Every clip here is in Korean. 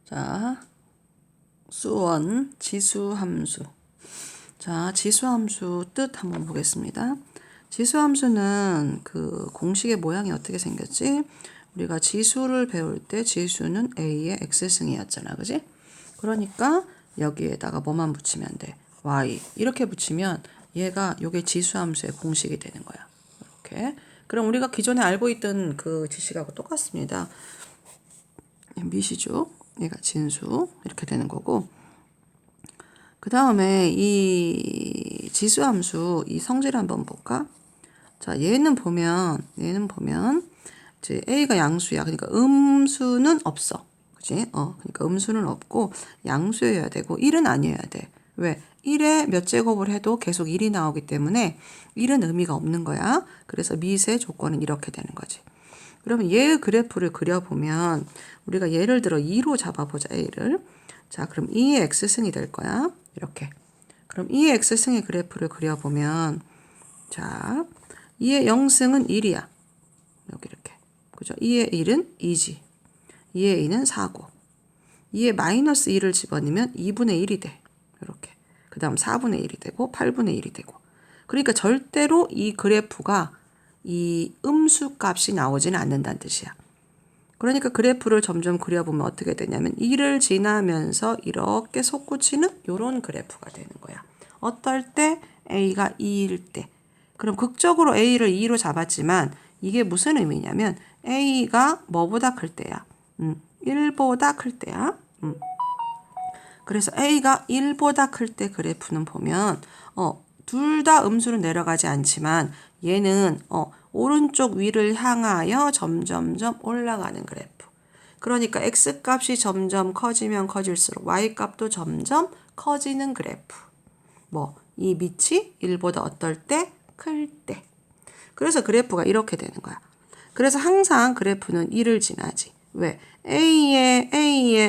자, 수원 지수함수. 자, 지수함수 뜻 한번 보겠습니다. 지수함수는 그 공식의 모양이 어떻게 생겼지? 우리가 지수를 배울 때 지수는 A의 X승이었잖아. 그지? 그러니까 여기에다가 뭐만 붙이면 돼? Y. 이렇게 붙이면 얘가 요게 지수함수의 공식이 되는 거야. 이렇게. 그럼 우리가 기존에 알고 있던 그 지식하고 똑같습니다. 미시죠? 얘가 진수. 이렇게 되는 거고. 그 다음에 이 지수함수 이 성질 한번 볼까? 자, 얘는 보면 이제 A가 양수야. 그러니까 음수는 없어. 그치? 그러니까 음수는 없고 양수여야 되고 1은 아니어야 돼. 왜? 1에 몇 제곱을 해도 계속 1이 나오기 때문에 1은 의미가 없는 거야. 그래서 미세 조건은 이렇게 되는 거지. 그러면 얘의 그래프를 그려보면 우리가 예를 들어 2로 잡아보자. A를. 자, 그럼 2의 X승이 될 거야. 이렇게. 그럼 2의 X승의 그래프를 그려보면 자, 2의 0승은 1이야. 여기 이렇게. 그죠? 2의 1은 2지. 2의 2는 4고. 2의 마이너스 1을 집어넣으면 2분의 1이 돼. 이렇게. 그 다음 4분의 1이 되고 8분의 1이 되고. 그러니까 절대로 이 그래프가 이 음수 값이 나오지는 않는다는 뜻이야. 그러니까 그래프를 점점 그려보면 어떻게 되냐면 1을 지나면서 이렇게 솟구치는 이런 그래프가 되는 거야. 어떨 때? A가 2일 때. 그럼 극적으로 A를 2로 잡았지만 이게 무슨 의미냐면 A가 뭐보다 클 때야? 1보다 클 때야. 그래서 A가 1보다 클 때 그래프는 보면 둘 다 음수로 내려가지 않지만 얘는 오른쪽 위를 향하여 점점점 올라가는 그래프. 그러니까 X값이 점점 커지면 커질수록 Y값도 점점 커지는 그래프. 이 밑이 1보다 어떨 때? 클 때. 그래서 그래프가 이렇게 되는 거야. 그래서 항상 그래프는 1을 지나지. 왜? A의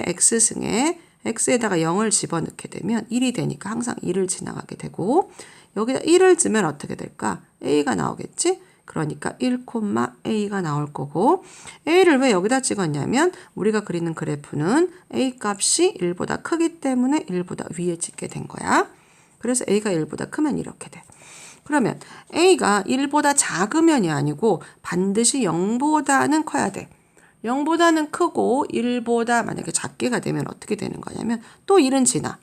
X승에 X에다가 0을 집어넣게 되면 1이 되니까 항상 1을 지나가게 되고 여기다 1을 주면 어떻게 될까? A가 나오겠지? 그러니까 1,A가 나올 거고 A를 왜 여기다 찍었냐면 우리가 그리는 그래프는 A 값이 1보다 크기 때문에 1보다 위에 찍게 된 거야. 그래서 A가 1보다 크면 이렇게 돼. 그러면 A가 1보다 작으면이 아니고 반드시 0보다는 커야 돼. 0보다는 크고 1보다 만약에 작게가 되면 어떻게 되는 거냐면 또 1은 지나.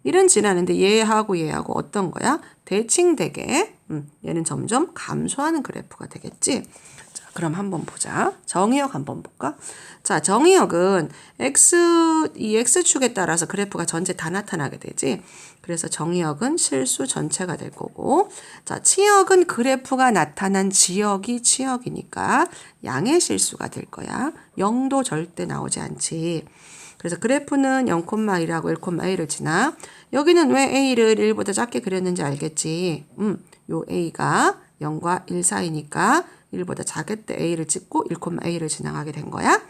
1은 지나는데 얘하고 어떤 거야? 대칭되게 얘는 점점 감소하는 그래프가 되겠지. 자, 그럼 한번 보자. 정의역 한번 볼까? 자, 정의역은 이 X축에 따라서 그래프가 전체 다 나타나게 되지. 그래서 정의역은 실수 전체가 될 거고 자, 치역은 그래프가 나타난 지역이 치역이니까 양의 실수가 될 거야. 0도 절대 나오지 않지. 그래서 그래프는 0,1하고 1,A를 지나 여기는 왜 A를 1보다 작게 그렸는지 알겠지? 요 A가 0과 1 사이니까 1보다 작을 때 A를 찍고 1,A를 지나가게 된 거야.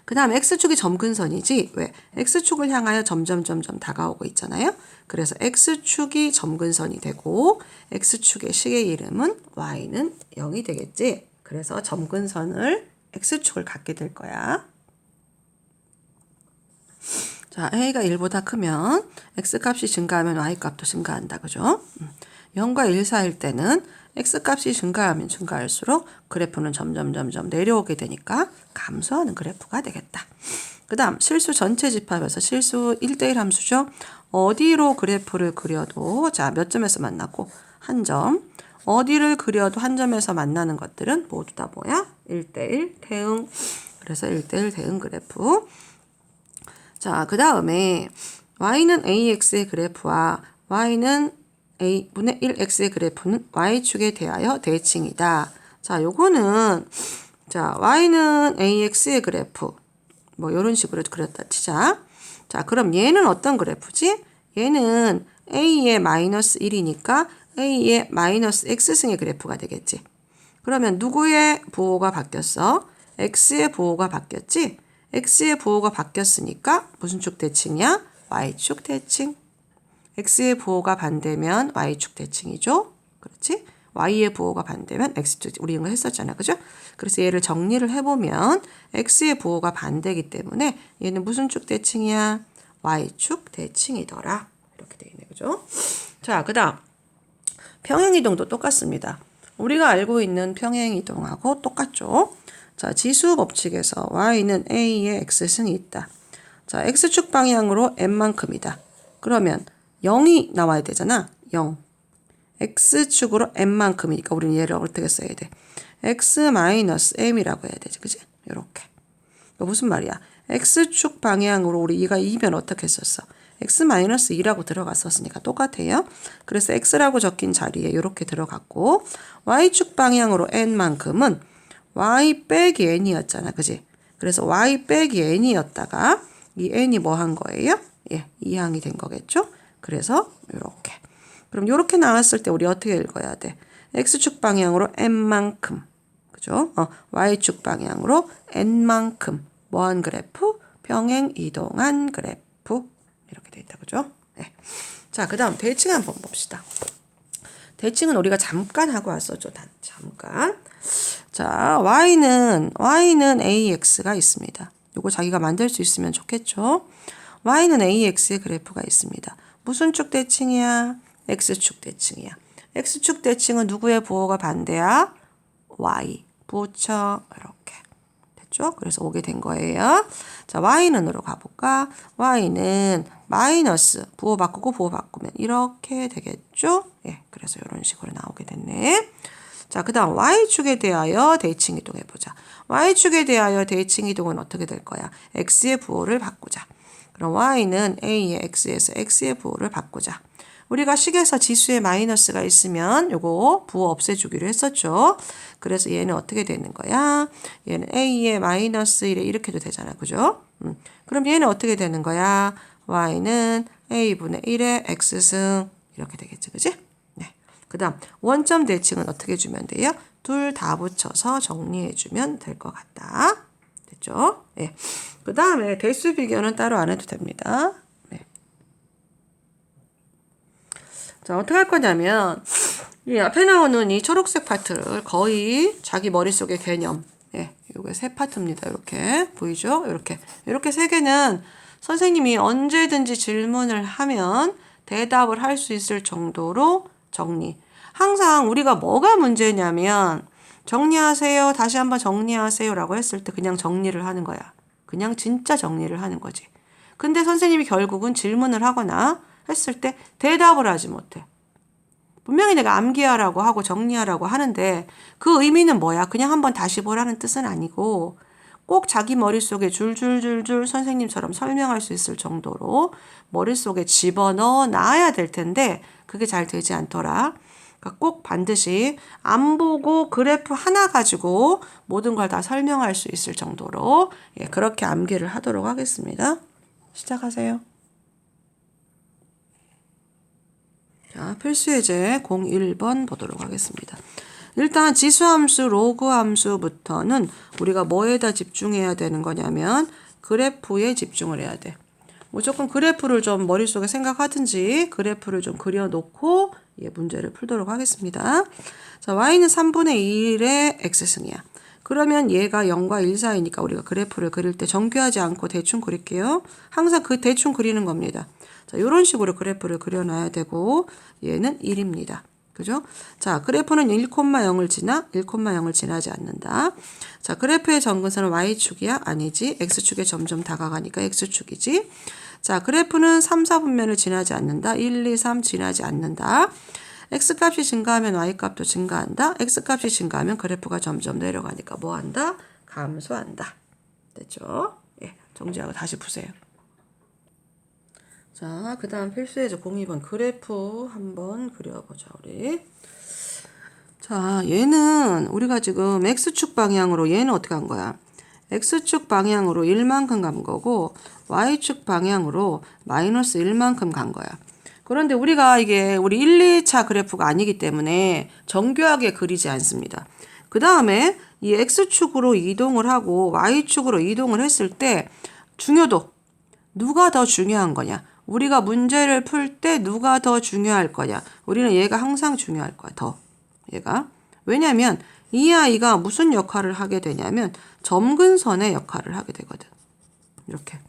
그 다음 X축이 점근선이지. 왜? X축을 향하여 점점 다가오고 있잖아요. 그래서 X축이 점근선이 되고 X축의 식의 이름은 Y는 0이 되겠지. 그래서 점근선을 X축을 갖게 될 거야. 자, A가 1보다 크면 X값이 증가하면 Y값도 증가한다. 그죠? 0과 1 사이일 때는 X값이 증가하면 증가할수록 그래프는 점점 내려오게 되니까 감소하는 그래프가 되겠다. 그 다음 실수 전체 집합에서 실수 1대1 함수죠. 어디로 그래프를 그려도 자, 몇 점에서 만나고 한 점. 어디를 그려도 한 점에서 만나는 것들은 모두 다 뭐야? 1대1 대응. 그래서 1대1 대응 그래프. 자, 그 다음에 y는 ax의 그래프와 y는 a분의 1x의 그래프는 y축에 대하여 대칭이다. 자, 요거는 자, y는 ax의 그래프 이런 식으로 그렸다 치자. 자, 그럼 얘는 어떤 그래프지? 얘는 a의 마이너스 1이니까 a의 마이너스 x승의 그래프가 되겠지. 그러면 누구의 부호가 바뀌었어? x의 부호가 바뀌었지? x의 부호가 바뀌었으니까 무슨 축 대칭이야? y축 대칭. x의 부호가 반대면 y축 대칭이죠. 그렇지? y의 부호가 반대면 x축, 우리 이거 했었잖아. 그죠? 그래서 얘를 정리를 해보면 x의 부호가 반대이기 때문에 얘는 무슨 축 대칭이야? y축 대칭이더라. 이렇게 돼 있네. 그죠? 자, 그 다음 평행이동도 똑같습니다. 우리가 알고 있는 평행이동하고 똑같죠? 자, 지수 법칙에서 y는 a의 x승이 있다. 자, x축 방향으로 n만큼이다. 그러면 0이 나와야 되잖아. 0. x축으로 n만큼이니까 우리는 얘를 어떻게 써야 돼? x-m이라고 해야 되지. 그지? 요렇게. 무슨 말이야? x축 방향으로 우리 이가 2면 어떻게 썼어? x-2라고 들어갔었으니까 똑같아요. 그래서 x라고 적힌 자리에 이렇게 들어갔고 y축 방향으로 n만큼은 y 빼기 n이었잖아. 그지? 그래서 y 빼기 n이었다가 이 n이 뭐 한 거예요? 예, 2항이 된 거겠죠? 그래서 이렇게. 그럼 이렇게 나왔을 때 우리 어떻게 읽어야 돼? x축 방향으로 n만큼. 그죠? y축 방향으로 n만큼. 뭐한 그래프? 평행 이동한 그래프. 이렇게 돼 있다. 그죠? 네. 자, 그 다음 대칭 한번 봅시다. 대칭은 우리가 잠깐 하고 왔었죠. 잠깐. 자, y는 ax가 있습니다. 요거 자기가 만들 수 있으면 좋겠죠. y는 ax의 그래프가 있습니다. 무슨 축 대칭이야? x축 대칭이야. x축 대칭은 누구의 부호가 반대야? y. 부호쳐. 이렇게. 됐죠? 그래서 오게 된 거예요. 자, y는으로 가볼까? y는 마이너스 부호 바꾸고 부호 바꾸면 이렇게 되겠죠? 예, 그래서 이런 식으로 나오게 됐네. 자, 그 다음 y축에 대하여 대칭 이동해보자. y축에 대하여 대칭 이동은 어떻게 될 거야? x의 부호를 바꾸자. 그럼 y는 a의 x에서 x의 부호를 바꾸자. 우리가 식에서 지수에 마이너스가 있으면 요거 부호 없애주기로 했었죠. 그래서 얘는 어떻게 되는 거야? 얘는 a의 마이너스 1에 이렇게도 되잖아. 그죠? 그럼 얘는 어떻게 되는 거야? y는 a분의 1의 x승 이렇게 되겠지. 그지? 네. 그 다음 원점 대칭은 어떻게 주면 돼요? 둘 다 붙여서 정리해주면 될 것 같다. 됐죠? 네. 그 다음에 대수 비교는 따로 안 해도 됩니다. 네. 자, 어떻게 할 거냐면 이 앞에 나오는 이 초록색 파트를 거의 자기 머릿속의 개념, 예, 요게 세 파트입니다. 이렇게 보이죠? 이렇게 세 개는 선생님이 언제든지 질문을 하면 대답을 할 수 있을 정도로 정리. 항상 우리가 뭐가 문제냐면 정리하세요. 다시 한번 정리하세요. 라고 했을 때 그냥 정리를 하는 거야. 그냥 진짜 정리를 하는 거지. 근데 선생님이 결국은 질문을 하거나 했을 때 대답을 하지 못해. 분명히 내가 암기하라고 하고 정리하라고 하는데 그 의미는 뭐야? 그냥 한번 다시 보라는 뜻은 아니고 꼭 자기 머릿속에 줄줄줄줄 선생님처럼 설명할 수 있을 정도로 머릿속에 집어넣어 놔야 될 텐데 그게 잘 되지 않더라. 그러니까 꼭 반드시 안 보고 그래프 하나 가지고 모든 걸 다 설명할 수 있을 정도로 그렇게 암기를 하도록 하겠습니다. 시작하세요. 자, 필수예제 01번 보도록 하겠습니다. 일단 지수함수, 로그함수부터는 우리가 뭐에다 집중해야 되는 거냐면 그래프에 집중을 해야 돼. 무조건 그래프를 좀 머릿속에 생각하든지 그래프를 좀 그려놓고 문제를 풀도록 하겠습니다. 자, y는 3분의 1의 x승이야. 그러면 얘가 0과 1 사이니까 우리가 그래프를 그릴 때 정교하지 않고 대충 그릴게요. 항상 그 대충 그리는 겁니다. 자, 이런 식으로 그래프를 그려놔야 되고 얘는 1입니다. 그죠? 자, 그래프는 1,0을 지나 1,0을 지나지 않는다. 자, 그래프의 점근선은 y축이야? 아니지. x축에 점점 다가가니까 x축이지. 자, 그래프는 3, 4분면을 지나지 않는다. 1, 2, 3 지나지 않는다. x값이 증가하면 y값도 증가한다. x값이 증가하면 그래프가 점점 내려가니까 뭐 한다? 감소한다. 됐죠? 예, 정지하고 다시 푸세요. 자, 그 다음 필수예제 02번 그래프 한번 그려보자, 우리. 자, 얘는 우리가 지금 x축 방향으로 얘는 어떻게 한 거야? x축 방향으로 1만큼 간 거고 y축 방향으로 마이너스 1만큼 간 거야. 그런데 우리가 이게 우리 1, 2차 그래프가 아니기 때문에 정교하게 그리지 않습니다. 그 다음에 이 x축으로 이동을 하고 y축으로 이동을 했을 때 중요도, 누가 더 중요한 거냐? 우리가 문제를 풀 때 누가 더 중요할 거냐? 우리는 얘가 항상 중요할 거야, 더. 얘가. 왜냐면 이 아이가 무슨 역할을 하게 되냐면 점근선의 역할을 하게 되거든. 이렇게.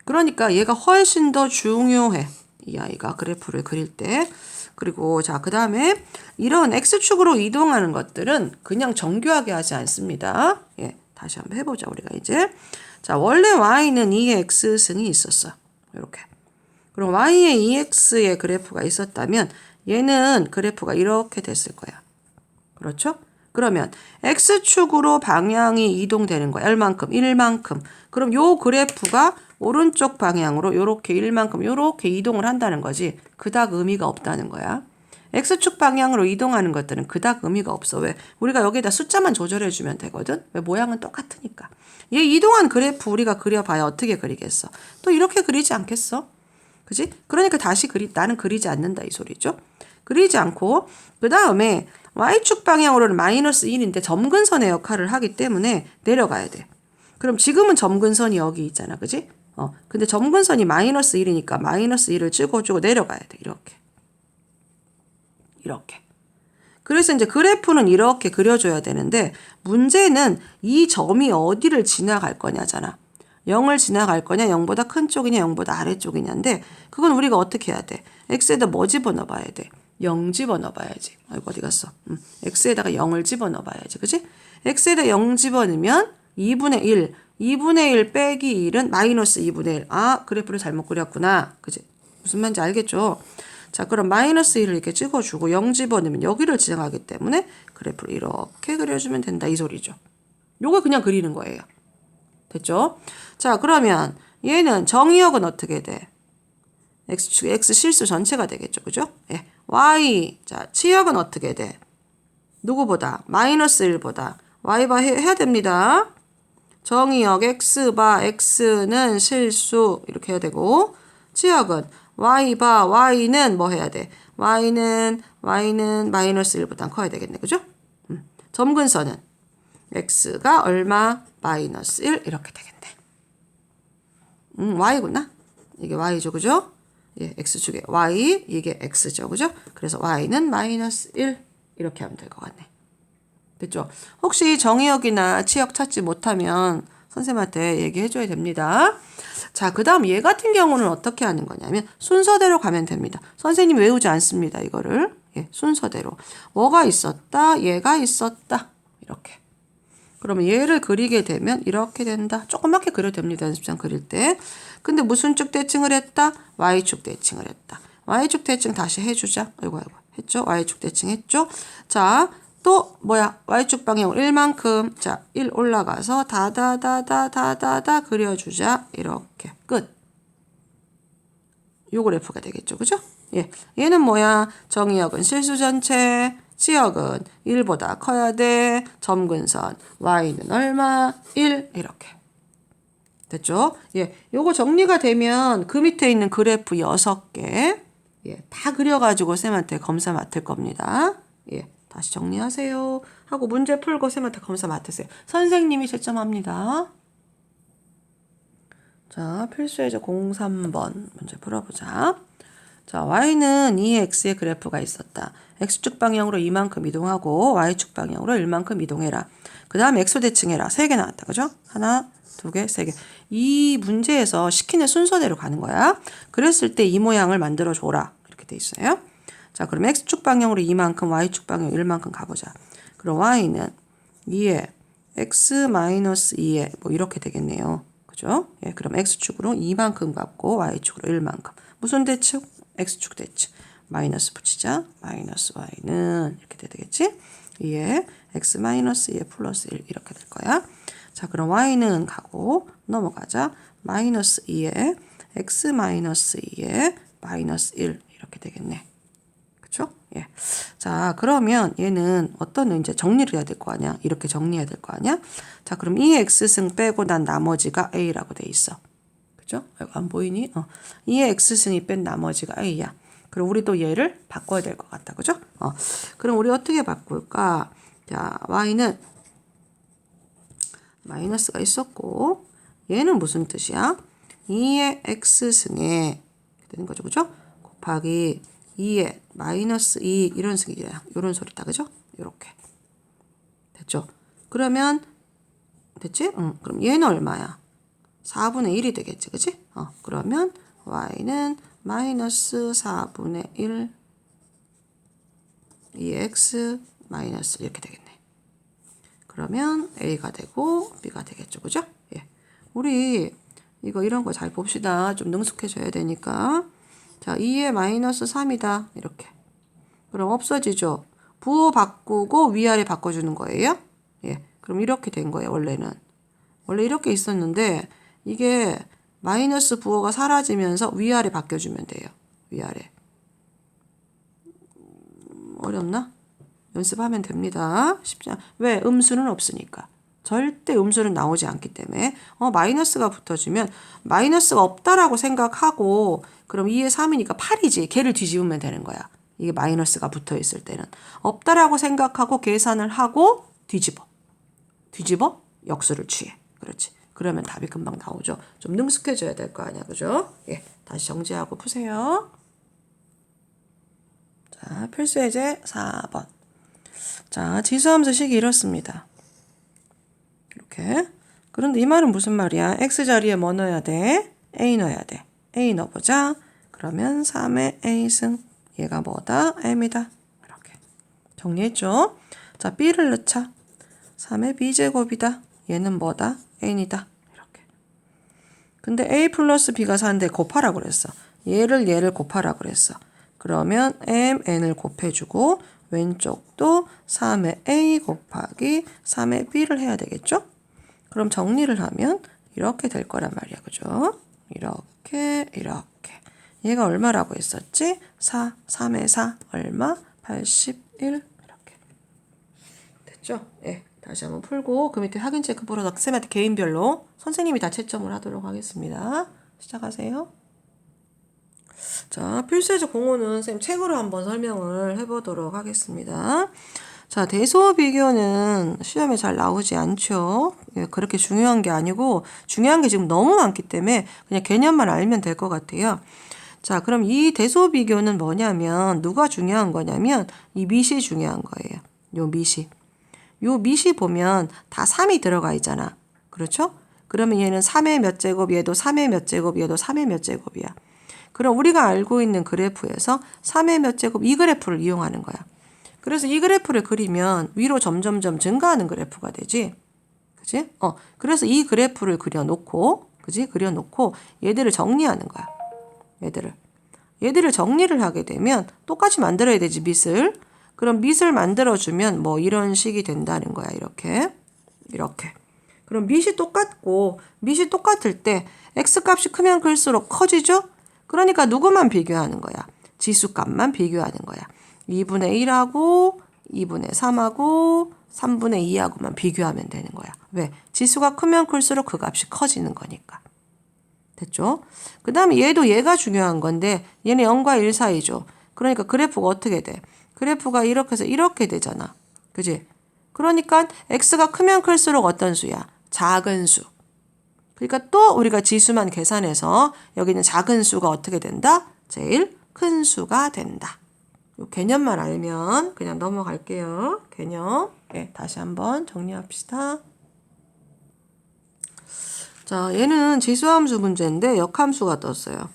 그러니까 얘가 훨씬 더 중요해. 이 아이가 그래프를 그릴 때. 그리고 자, 그 다음에 이런 X축으로 이동하는 것들은 그냥 정교하게 하지 않습니다. 예, 다시 한번 해보자, 우리가 이제. 자, 원래 Y는 2X승이 있었어. 이렇게. 그럼 Y에 2X의 그래프가 있었다면 얘는 그래프가 이렇게 됐을 거야. 그렇죠? 그러면 X축으로 방향이 이동되는 거야. 얼만큼? 1만큼. 그럼 요 그래프가 오른쪽 방향으로 요렇게 1만큼 요렇게 이동을 한다는 거지. 그닥 의미가 없다는 거야. X축 방향으로 이동하는 것들은 그닥 의미가 없어. 왜? 우리가 여기다 숫자만 조절해 주면 되거든. 왜? 모양은 똑같으니까. 얘 이동한 그래프 우리가 그려봐야 어떻게 그리겠어? 또 이렇게 그리지 않겠어? 그지? 그러니까 다시 나는 그리지 않는다 이 소리죠. 그리지 않고 그 다음에 Y축 방향으로는 마이너스 1인데 점근선의 역할을 하기 때문에 내려가야 돼. 그럼 지금은 점근선이 여기 있잖아. 그지? 근데 점근선이 마이너스 1이니까 마이너스 1을 찍어주고 내려가야 돼. 이렇게. 이렇게. 그래서 이제 그래프는 이렇게 그려줘야 되는데 문제는 이 점이 어디를 지나갈 거냐잖아. 0을 지나갈 거냐, 0보다 큰 쪽이냐, 0보다 아래쪽이냐인데 그건 우리가 어떻게 해야 돼? x에다 뭐 집어넣어 봐야 돼? 0 집어넣어 봐야지. 아이고 어디 갔어? x에다가 0을 집어넣어 봐야지. 그치? x에다 0 집어넣으면 2분의 1, 2분의 1 빼기 1은 마이너스 2분의 1. 아, 그래프를 잘못 그렸구나. 그치? 무슨 말인지 알겠죠? 자, 그럼 마이너스 1을 이렇게 찍어주고 0 집어넣으면 여기를 지나가기 때문에 그래프를 이렇게 그려주면 된다. 이 소리죠. 요걸 그냥 그리는 거예요. 됐죠? 자, 그러면 얘는 정의역은 어떻게 돼? X축, X 실수 전체가 되겠죠. 그죠? 예. Y. 자, 치역은 어떻게 돼? 누구보다? 마이너스 1보다. Y바 해야 됩니다. 정의역 X바 X는 실수. 이렇게 해야 되고. 치역은 Y바 Y는 뭐 해야 돼? Y는 마이너스 1보다 커야 되겠네. 그죠? 점근선은 X가 얼마? 마이너스 1 이렇게 되겠네. Y구나. 이게 Y죠. 그죠? 예, X축에 Y, 이게 X죠. 그죠? 그래서 Y는 마이너스 1 이렇게 하면 될 것 같네. 됐죠? 혹시 정의역이나 치역 찾지 못하면 선생님한테 얘기해 줘야 됩니다. 자, 그 다음 얘 같은 경우는 어떻게 하는 거냐면 순서대로 가면 됩니다. 선생님 외우지 않습니다. 이거를. 예, 순서대로. 뭐가 있었다, 얘가 있었다. 이렇게. 그러면 얘를 그리게 되면 이렇게 된다. 조그맣게 그려도 됩니다. 연습장 그릴 때. 근데 무슨 쭉 대칭을 했다? Y축 대칭을 했다. Y축 대칭 다시 해주자. 아이고. 했죠? Y축 대칭 했죠? 자, 또 뭐야? Y축 방향으로 1만큼. 자, 1 올라가서 다다다다다다다 그려주자. 이렇게. 끝. 요 그래프가 되겠죠. 그죠? 예. 얘는 뭐야? 정의역은 실수 전체. 치역은 1보다 커야 돼. 점근선 Y는 얼마? 1 이렇게. 됐죠? 예. 요거 정리가 되면 그 밑에 있는 그래프 6개 예, 다 그려가지고 쌤한테 검사 맡을 겁니다. 예. 다시 정리하세요. 하고 문제 풀고 쌤한테 검사 맡으세요. 선생님이 채점합니다. 자, 필수예제 03번 문제 풀어보자. 자, Y는 2X의 그래프가 있었다. X축 방향으로 이만큼 이동하고 Y축 방향으로 1만큼 이동해라. 그 다음에 X로 대칭해라. 3개 나왔다. 그죠? 하나, 2개, 3개. 이 문제에서 시키는 순서대로 가는 거야. 그랬을 때 이 모양을 만들어줘라. 이렇게 돼 있어요. 자, 그럼 X축 방향으로 이만큼, Y축 방향 1만큼 가보자. 그럼 Y는 2에 X-2에 뭐 이렇게 되겠네요. 그죠? 예, 그럼 X축으로 2만큼 갖고 Y축으로 1만큼. 무슨 대칭? X축 대칭. 마이너스 붙이자. 마이너스 Y는 이렇게 되겠지? 2에 X 마이너스 2에 플러스 1 이렇게 될 거야. 자, 그럼 Y는 가고 넘어가자. 마이너스 2에 X 마이너스 2에 마이너스 1 이렇게 되겠네. 그쵸? 예. 자, 그러면 얘는 어떤 이제 정리를 해야 될 거 아니야? 이렇게 정리해야 될 거 아니야? 자, 그럼 이 X승 빼고 난 나머지가 A라고 돼 있어. 그죠? 안 보이니? 이 X승이 뺀 나머지가 A야. 그럼 우리도 얘를 바꿔야 될 것 같다. 그죠? 그럼 우리 어떻게 바꿀까? 자, Y는 마이너스가 있었고, 얘는 무슨 뜻이야? 2의 X승에 되는 거죠. 그죠? 곱하기 2의 마이너스 2 이런 승이야. 이런 소리다. 그죠? 이렇게. 됐죠? 그러면 됐지? 그럼 얘는 얼마야? 4분의 1이 되겠지, 그치? 그러면 y는 마이너스 4분의 1 2x 마이너스 이렇게 되겠네. 그러면 a가 되고 b가 되겠죠, 그죠? 예. 우리 이거 이런 거 잘 봅시다. 좀 능숙해져야 되니까. 자, 2의 마이너스 3이다. 이렇게. 그럼 없어지죠? 부호 바꾸고 위아래 바꿔주는 거예요. 예. 그럼 이렇게 된 거예요, 원래는. 원래 이렇게 있었는데 이게 마이너스 부호가 사라지면서 위아래 바뀌어주면 돼요. 위아래. 어렵나? 연습하면 됩니다. 쉽지 않... 왜? 음수는 없으니까. 절대 음수는 나오지 않기 때문에 마이너스가 붙어주면 마이너스가 없다라고 생각하고 그럼 2의 3이니까 8이지. 걔를 뒤집으면 되는 거야. 이게 마이너스가 붙어 있을 때는. 없다라고 생각하고 계산을 하고 뒤집어. 역수를 취해. 그렇지. 그러면 답이 금방 나오죠. 좀 능숙해져야 될 거 아니야. 그죠? 예. 다시 정지하고 푸세요. 자, 필수예제 4번. 자, 지수함수 식이 이렇습니다. 이렇게. 그런데 이 말은 무슨 말이야? x자리에 뭐 넣어야 돼? a 넣어야 돼. a 넣어보자. 그러면 3의 a승. 얘가 뭐다? m이다. 이렇게. 정리했죠? 자, b를 넣자. 3의 b제곱이다. 얘는 뭐다? n이다. 이렇게. 근데 a 플러스 b가 4인데 곱하라고 그랬어. 얘를 곱하라고 그랬어. 그러면 mn을 곱해주고 왼쪽도 3의 a 곱하기 3의 b를 해야 되겠죠? 그럼 정리를 하면 이렇게 될 거란 말이야. 그죠? 이렇게. 얘가 얼마라고 했었지? 4. 3의 4. 얼마? 81. 이렇게. 됐죠? 예. 다시 한번 풀고 그 밑에 확인 체크 보러 학생한테 개인별로 선생님이 다 채점을 하도록 하겠습니다. 시작하세요. 자, 필수예제 공호는 선생님 책으로 한번 설명을 해보도록 하겠습니다. 자, 대소 비교는 시험에 잘 나오지 않죠. 예, 그렇게 중요한 게 아니고 중요한 게 지금 너무 많기 때문에 그냥 개념만 알면 될 것 같아요. 자, 그럼 이 대소 비교는 뭐냐면 누가 중요한 거냐면 이 밑이 중요한 거예요. 요 밑이 보면 다 3이 들어가 있잖아. 그렇죠? 그러면 얘는 3의 몇 제곱, 얘도 3의 몇 제곱, 얘도 3의 몇 제곱이야. 그럼 우리가 알고 있는 그래프에서 3의 몇 제곱 이 그래프를 이용하는 거야. 그래서 이 그래프를 그리면 위로 점점점 증가하는 그래프가 되지. 그치? 그래서 이 그래프를 그려놓고, 그치? 그려놓고 얘들을 정리하는 거야. 얘들을 정리를 하게 되면 똑같이 만들어야 되지, 밑을. 그럼 밑을 만들어주면 뭐 이런 식이 된다는 거야. 이렇게. 그럼 밑이 똑같을 때 x값이 크면 클수록 커지죠? 그러니까 누구만 비교하는 거야? 지수값만 비교하는 거야. 2분의 1하고 2분의 3하고 3분의 2하고만 비교하면 되는 거야. 왜? 지수가 크면 클수록 그 값이 커지는 거니까. 됐죠? 그 다음에 얘가 중요한 건데 얘는 0과 1 사이죠. 그러니까 그래프가 어떻게 돼? 그래프가 이렇게 해서 이렇게 되잖아. 그지? 그러니까 x가 크면 클수록 어떤 수야? 작은 수. 그러니까 또 우리가 지수만 계산해서 여기는 작은 수가 어떻게 된다? 제일 큰 수가 된다. 요 개념만 알면 그냥 넘어갈게요. 개념. 네, 다시 한번 정리합시다. 자, 얘는 지수함수 문제인데 역함수가 떴어요.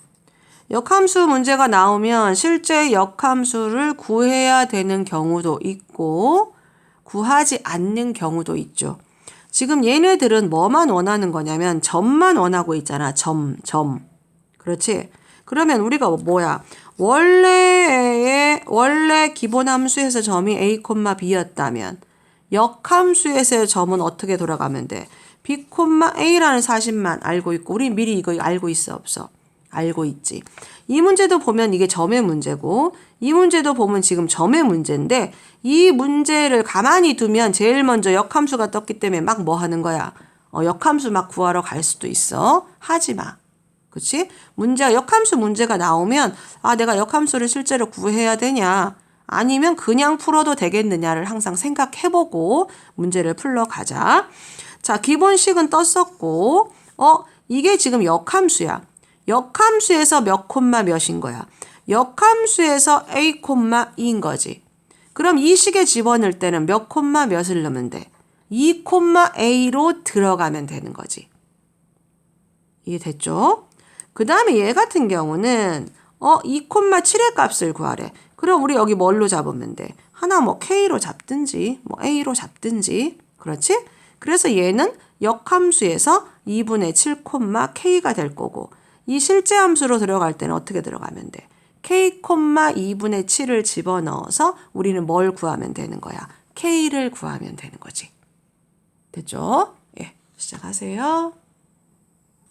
역함수 문제가 나오면 실제 역함수를 구해야 되는 경우도 있고 구하지 않는 경우도 있죠. 지금 얘네들은 뭐만 원하는 거냐면 점만 원하고 있잖아. 점. 그렇지? 그러면 우리가 뭐야? 원래 기본함수에서 점이 a, b였다면 역함수에서의 점은 어떻게 돌아가면 돼? b, a라는 사실만 알고 있고 우리 미리 이거 알고 있어 없어? 알고 있지. 이 문제도 보면 이게 점의 문제고 이 문제도 보면 지금 점의 문제인데 이 문제를 가만히 두면 제일 먼저 역함수가 떴기 때문에 막 뭐 하는 거야? 역함수 막 구하러 갈 수도 있어. 하지 마. 그치? 역함수 문제가 나오면 내가 역함수를 실제로 구해야 되냐 아니면 그냥 풀어도 되겠느냐를 항상 생각해보고 문제를 풀러가자. 자, 기본식은 떴었고 이게 지금 역함수야. 역함수에서 몇 콤마 몇인 거야. 역함수에서 a, 2인 거지. 그럼 이 식에 집어넣을 때는 몇 콤마 몇을 넣으면 돼? 2 콤마 A로 들어가면 되는 거지. 이해됐죠? 그 다음에 얘 같은 경우는 2 콤마 7의 값을 구하래. 그럼 우리 여기 뭘로 잡으면 돼? 하나 뭐 K로 잡든지 뭐 A로 잡든지 그렇지? 그래서 얘는 역함수에서 2분의 7 콤마 K가 될 거고 이 실제 함수로 들어갈 때는 어떻게 들어가면 돼? K 콤마 2분의 7을 집어넣어서 우리는 뭘 구하면 되는 거야? K를 구하면 되는 거지. 됐죠? 예, 시작하세요.